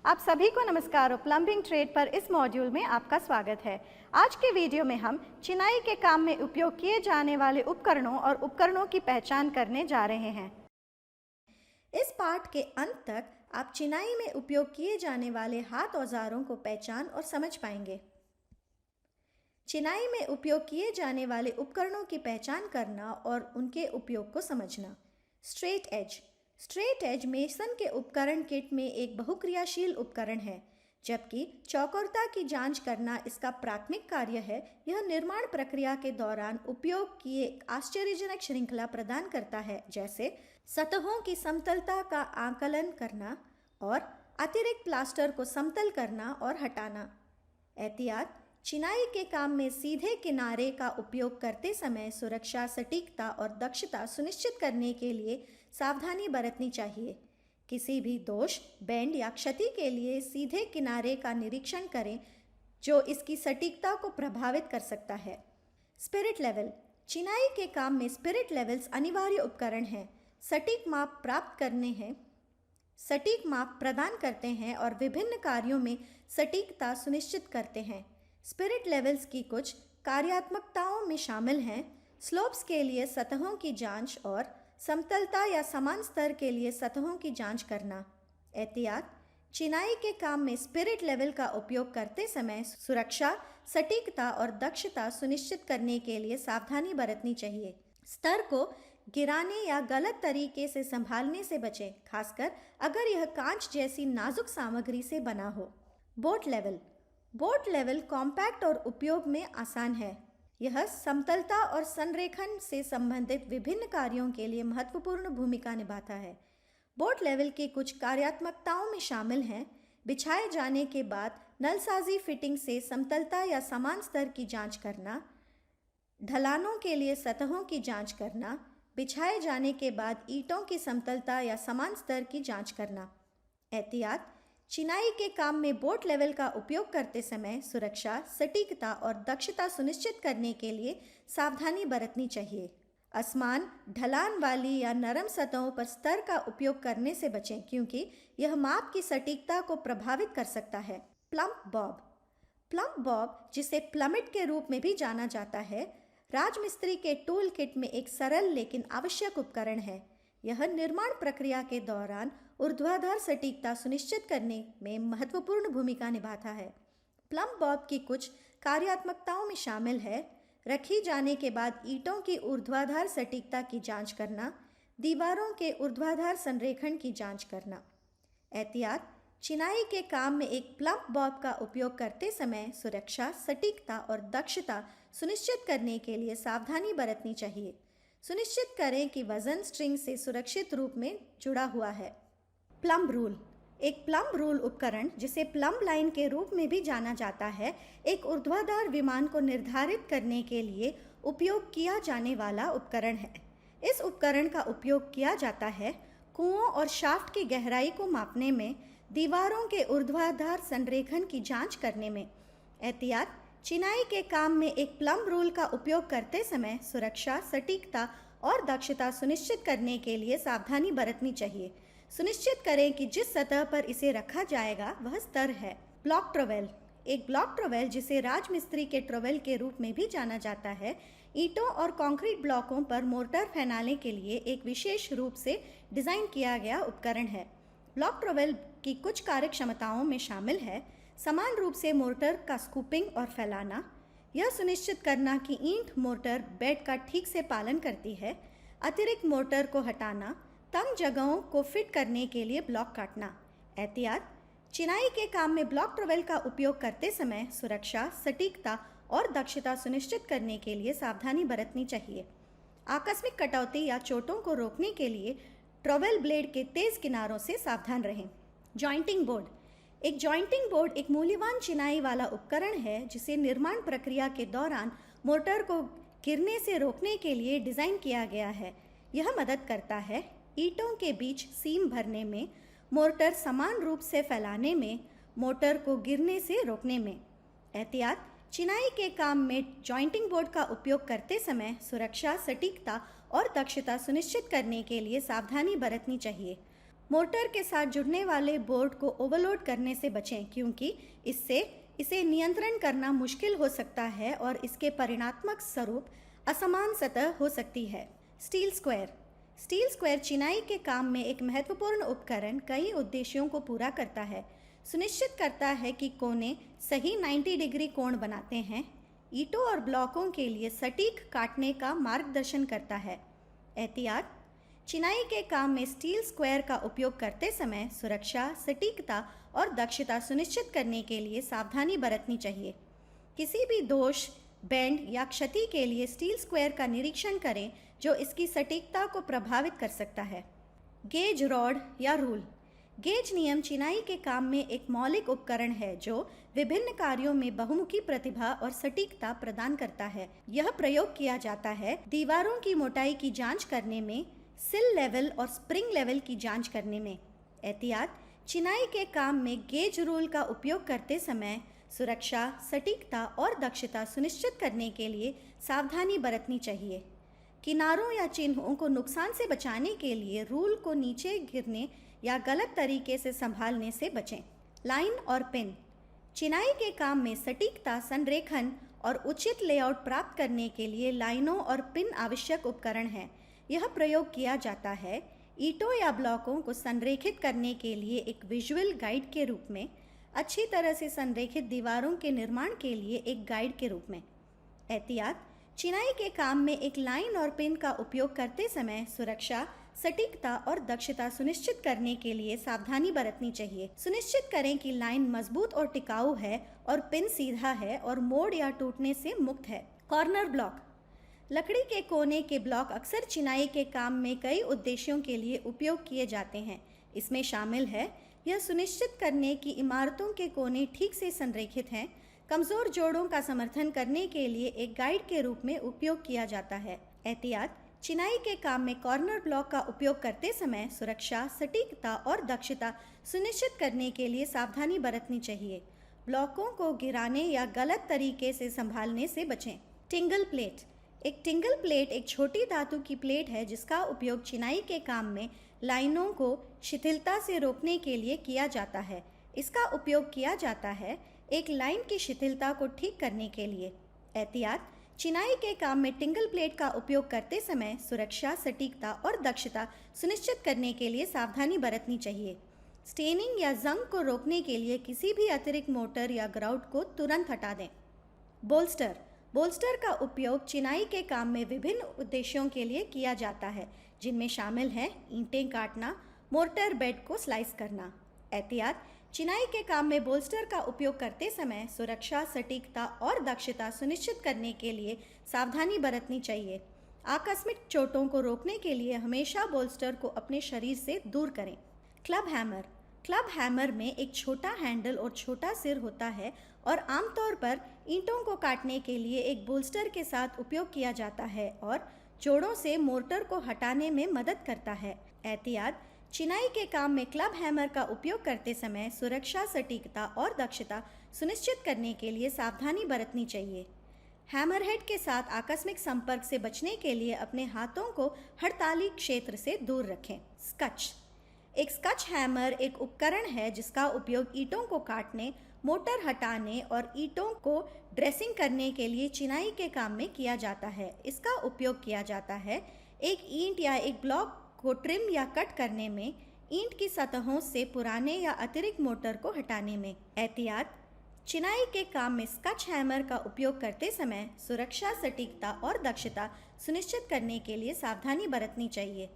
आप सभी को नमस्कार। प्लम्बिंग ट्रेड पर इस मॉड्यूल में आपका स्वागत है। आज के वीडियो में हम चिनाई के काम में उपयोग किए जाने वाले उपकरणों और उपकरणों की पहचान करने जा रहे हैं। इस पाठ के अंत तक आप चिनाई में उपयोग किए जाने वाले हाथ औजारों को पहचान और समझ पाएंगे। चिनाई में उपयोग किए जाने वाले उपकरणों की पहचान करना और उनके उपयोग को समझना। Straight edge. Straight edge mason के उपकरण किट में एक बहुक्रियाशील उपकरण है, जबकि चौकोरता की जांच करना इसका प्राथमिक कार्य है। यह निर्माण प्रक्रिया के दौरान उपयोग किए आश्चर्यजनक श्रृंखला प्रदान करता है, जैसे सतहों की समतलता का आकलन करना और अतिरिक्त प्लास्टर को समतल करना और हटाना। एहतियात। चिनाई के काम में सीधे किनारे का उपयोग करते समय सुरक्षा, सटीकता और दक्षता सुनिश्चित करने के लिए सावधानी बरतनी चाहिए। किसी भी दोष, बेंड या क्षति के लिए सीधे किनारे का निरीक्षण करें जो इसकी सटीकता को प्रभावित कर सकता है। Spirit level. चिनाई के काम में स्पिरिट लेवल्स अनिवार्य उपकरण हैं। सटीक माप प्रदान करते हैं और विभिन्न कार्यों में सटीकता सुनिश्चित करते हैं। स्पिरिट लेवल्स की कुछ कार्यात्मकताओं में शामिल हैं: स्लोप्स के लिए सतहों की जांच और समतलता या समान स्तर के लिए सतहों की जांच करना। एहतियात। चिनाई के काम में स्पिरिट लेवल का उपयोग करते समय सुरक्षा, सटीकता और दक्षता सुनिश्चित करने के लिए सावधानी बरतनी चाहिए। स्तर को गिराने या गलत तरीके से संभालने से बचें, खासकर अगर यह कांच जैसी नाजुक सामग्री से बना हो। Boat level. Boat level compact और उपयोग में आसान है। यह समतलता और संरेखण से संबंधित विभिन्न कार्यों के लिए महत्वपूर्ण भूमिका निभाता है। बोट लेवल की कुछ कार्यात्मकताओं में शामिल हैं: बिछाए जाने के बाद नलसाजी फिटिंग से समतलता या समान स्तर की जांच करना, ढलानों के लिए सतहों की जांच करना, बिछाए जाने के बाद ईंटों की समतलता या समान स्तर की जांच करना। एहतियात। चिनाई के काम में बोट लेवल का उपयोग करते समय सुरक्षा, सटीकता और दक्षता सुनिश्चित करने के लिए सावधानी बरतनी चाहिए। असमान, ढलान वाली या नरम सतहों पर स्तर का उपयोग करने से बचें, क्योंकि यह माप की सटीकता को प्रभावित कर सकता है। Plumb Bob. प्लम्ब बॉब, जिसे प्लमिट के रूप में भी जाना जाता है, राजमिस्त्री के टूल किट में एक सरल लेकिन आवश्यक उपकरण है। यह निर्माण प्रक्रिया के दौरान ऊर्ध्वाधर सटीकता सुनिश्चित करने में महत्वपूर्ण भूमिका निभाता है। प्लम्ब बॉब की कुछ कार्यात्मकताओं में शामिल है: रखी जाने के बाद ईंटों की ऊर्ध्वाधर सटीकता की जांच करना, दीवारों के ऊर्ध्वाधर संरेखण की जांच करना। एहतियात। चिनाई के काम में एक प्लम्ब बॉब का उपयोग करते समय सुरक्षा, सटीकता और दक्षता सुनिश्चित करने के लिए सावधानी बरतनी चाहिए। सुनिश्चित करें कि वजन स्ट्रिंग से सुरक्षित रूप में जुड़ा हुआ है। Plumb rule. एक प्लम्ब रूल उपकरण, जिसे प्लम्ब लाइन के रूप में भी जाना जाता है, एक ऊर्ध्वाधर विमान को निर्धारित करने के लिए उपयोग किया जाने वाला उपकरण है। इस उपकरण का उपयोग किया जाता है कुओं और शाफ्ट की गहराई को मापने में, दीवारों के ऊर्ध्वाधर संरेखण की जांच करने में। एहतियात। चिनाई के काम में एक प्लम्ब रूल का उपयोग करते समय सुरक्षा, सटीकता और दक्षता सुनिश्चित करने के लिए सावधानी बरतनी चाहिए। सुनिश्चित करें कि जिस सतह पर इसे रखा जाएगा वह स्तर है। ब्लॉक ट्रवेल। एक ब्लॉक ट्रवेल, जिसे राजमिस्त्री के ट्रवेल के रूप में भी जाना जाता है, ईंटों और कंक्रीट ब्लॉकों पर मोर्टार फैलाने के लिए एक विशेष रूप से डिजाइन किया गया उपकरण है। ब्लॉक ट्रवेल की कुछ कार्यक्षमताओं में शामिल है: समान रूप से मोर्टार का स्कूपिंग और फैलाना, यह सुनिश्चित करना कि ईंट मोर्टार बेड का ठीक से पालन करती है, अतिरिक्त मोर्टार को हटाना, तंग जगहों को फिट करने के लिए ब्लॉक काटना। एहतियात। चिनाई के काम में ब्लॉक ट्रवेल का उपयोग करते समय सुरक्षा, सटीकता और दक्षता सुनिश्चित करने के लिए सावधानी बरतनी चाहिए। आकस्मिक कटौती या चोटों को रोकने के लिए ट्रवेल ब्लेड के तेज किनारों से सावधान रहें। Jointing board. एक जॉइंटिंग बोर्ड एक मूल्यवान चिनाई वाला उपकरण है, जिसे निर्माण प्रक्रिया के दौरान मोर्टार को गिरने से रोकने के लिए डिज़ाइन किया गया है। यह मदद करता है ईंटों के बीच सीम भरने में, मोर्टार समान रूप से फैलाने में, मोर्टार को गिरने से रोकने में। एहतियात। चिनाई के काम में जॉइंटिंग बोर्ड का उपयोग करते समय सुरक्षा, सटीकता और दक्षता सुनिश्चित करने के लिए सावधानी बरतनी चाहिए। मोटर के साथ जुड़ने वाले बोर्ड को ओवरलोड करने से बचें, क्योंकि इससे इसे नियंत्रण करना मुश्किल हो सकता है और इसके परिणात्मक स्वरूप असमान सतह हो सकती है। स्टील स्क्वायर चिनाई के काम में एक महत्वपूर्ण उपकरण कई उद्देश्यों को पूरा करता है। सुनिश्चित करता है कि कोने सही 90 डिग्री कोण बनाते हैं, ईंटों और ब्लॉकों के लिए सटीक काटने का मार्गदर्शन करता है। एहतियात: चिनाई के काम में स्टील स्क्वायर का उपयोग करते समय सुरक्षा, सटीकता और दक्षता सुनिश्चित करने के लिए सावधानी बरतनी चाहिए। किसी भी दोष, बेंड या क्षति के लिए स्टील स्क्वायर का निरीक्षण करें जो इसकी सटीकता को प्रभावित कर सकता है। गेज रॉड या रूल। गेज नियम चिनाई के काम में एक मौलिक उपकरण है जो विभिन्न कार्यों में बहुमुखी प्रतिभा और सटीकता प्रदान करता है। यह प्रयोग किया जाता है दीवारों की मोटाई की जांच करने में, सिल लेवल और स्प्रिंग लेवल की जांच करने में। एहतियात: चिनाई के काम में गेज रूल का उपयोग करते समय सुरक्षा, सटीकता और दक्षता सुनिश्चित करने के लिए सावधानी बरतनी चाहिए। किनारों या चिन्हों को नुकसान से बचाने के लिए रूल को नीचे गिरने या गलत तरीके से संभालने से बचें। लाइन और पिन। चिनाई के काम में सटीकता, संरेखण और उचित लेआउट प्राप्त करने के लिए लाइनों और पिन आवश्यक उपकरण हैं। यह प्रयोग किया जाता है ईंटों या ब्लॉकों को संरेखित करने के लिए एक विजुअल गाइड के रूप में, अच्छी तरह से संरेखित दीवारों के निर्माण के लिए एक गाइड के रूप में। एहतियात: चिनाई के काम में एक लाइन और पिन का उपयोग करते समय सुरक्षा, सटीकता और दक्षता सुनिश्चित करने के लिए सावधानी बरतनी चाहिए। सुनिश्चित करें कि लाइन मजबूत और टिकाऊ है और पिन सीधा है और मोड़ या टूटने से मुक्त है। Corner block. लकड़ी के कोने के ब्लॉक अक्सर चिनाई के काम में कई उद्देश्यों के लिए उपयोग किए जाते हैं। इसमें शामिल है यह सुनिश्चित करने कि इमारतों के कोने ठीक से संरेखित हैं, कमज़ोर जोड़ों का समर्थन करने के लिए एक गाइड के रूप में उपयोग किया जाता है। एहतियात: चिनाई के काम में कॉर्नर ब्लॉक का उपयोग करते समय सुरक्षा, सटीकता और दक्षता सुनिश्चित करने के लिए सावधानी बरतनी चाहिए। ब्लॉकों को गिराने या गलत तरीके से संभालने से बचें। टिंगल प्लेट। एक टिंगल प्लेट एक छोटी धातु की प्लेट है जिसका उपयोग चिनाई के काम में लाइनों को शिथिलता से रोकने के लिए किया जाता है। इसका उपयोग किया जाता है एक लाइन की शिथिलता को ठीक करने के लिए। एहतियात: चिनाई के काम में टिंगल प्लेट का उपयोग करते समय सुरक्षा, सटीकता और दक्षता सुनिश्चित करने के लिए सावधानी बरतनी चाहिए। स्टेनिंग या जंग को रोकने के लिए किसी भी अतिरिक्त मोटर या ग्राउट को तुरंत हटा दें। बोल्स्टर का उपयोग चिनाई के काम में विभिन्न उद्देश्यों के लिए किया जाता है, जिनमें शामिल है ईंटें काटना, मोर्टार बेड को स्लाइस करना। एहतियात: चिनाई के काम में बोल्स्टर का उपयोग करते समय सुरक्षा, सटीकता और दक्षता सुनिश्चित करने के लिए सावधानी बरतनी चाहिए। आकस्मिक चोटों को रोकने के लिए हमेशा बोल्स्टर को अपने शरीर से दूर करें। क्लब हैमर में एक छोटा हैंडल और छोटा सिर होता है और आमतौर पर ईंटों को काटने के लिए एक बोल्स्टर के साथ उपयोग किया जाता है और जोड़ों से मोर्टार को हटाने में मदद करता है। एहतियात: चिनाई के काम में क्लब हैमर का उपयोग करते समय सुरक्षा, सटीकता और दक्षता सुनिश्चित करने के लिए सावधानी बरतनी चाहिए। हैमरहेड के साथ आकस्मिक संपर्क से बचने के लिए अपने हाथों को हड़ताली क्षेत्र से दूर रखें। एक स्कच हैमर एक उपकरण है जिसका उपयोग ईंटों को काटने, मोटर हटाने और ईंटों को ड्रेसिंग करने के लिए चिनाई के काम में किया जाता है। इसका उपयोग किया जाता है एक ईंट या एक ब्लॉक को ट्रिम या कट करने में, ईंट की सतहों से पुराने या अतिरिक्त मोटर को हटाने में। एहतियात: चिनाई के काम में स्कच हैमर का उपयोग करते समय सुरक्षा, सटीकता और दक्षता सुनिश्चित करने के लिए सावधानी बरतनी चाहिए।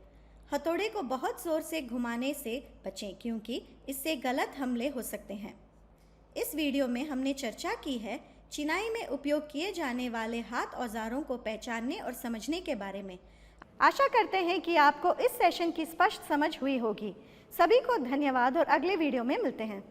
हथौड़े को बहुत जोर से घुमाने से बचें क्योंकि इससे गलत हमले हो सकते हैं। इस वीडियो में हमने चर्चा की है चिनाई में उपयोग किए जाने वाले हाथ औजारों को पहचानने और समझने के बारे में। आशा करते हैं कि आपको इस सेशन की स्पष्ट समझ हुई होगी। सभी को धन्यवाद और अगले वीडियो में मिलते हैं।